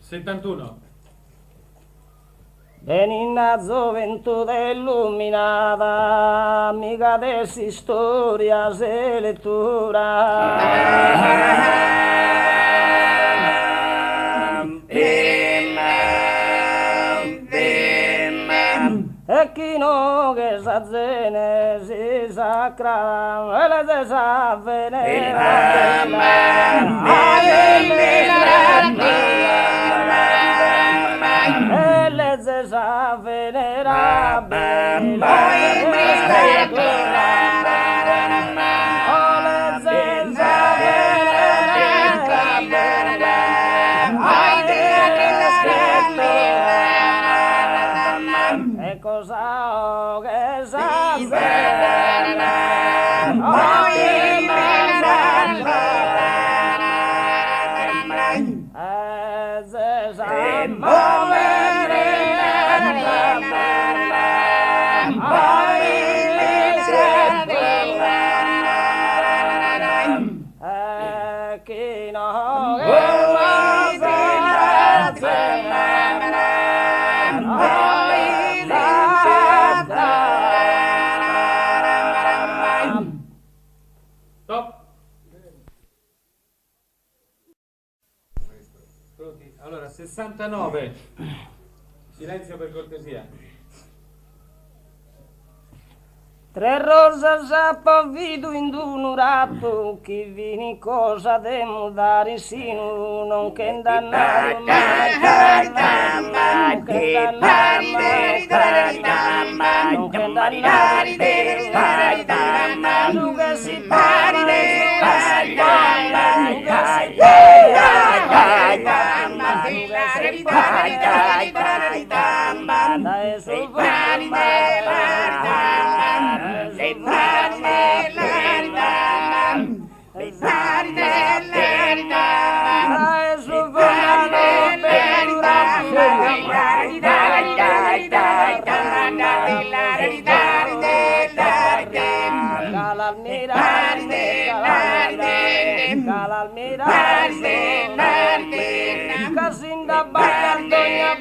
71. Benigna gioventù illuminata, amica de storia se lettura. E chi non che sa genesi sacra, e le se sa e le se sa venerabile, cosa che sa bene, se sa muovere, chi no che Stop. Pronti? Allora, 69. Silenzio per cortesia. Tre rose s'appavido in un ratto, chi vini cosa de mudare sino, non che indannare mai, non che indannare mai, non che indannare mai, tu che si parla, Casinda bacandogna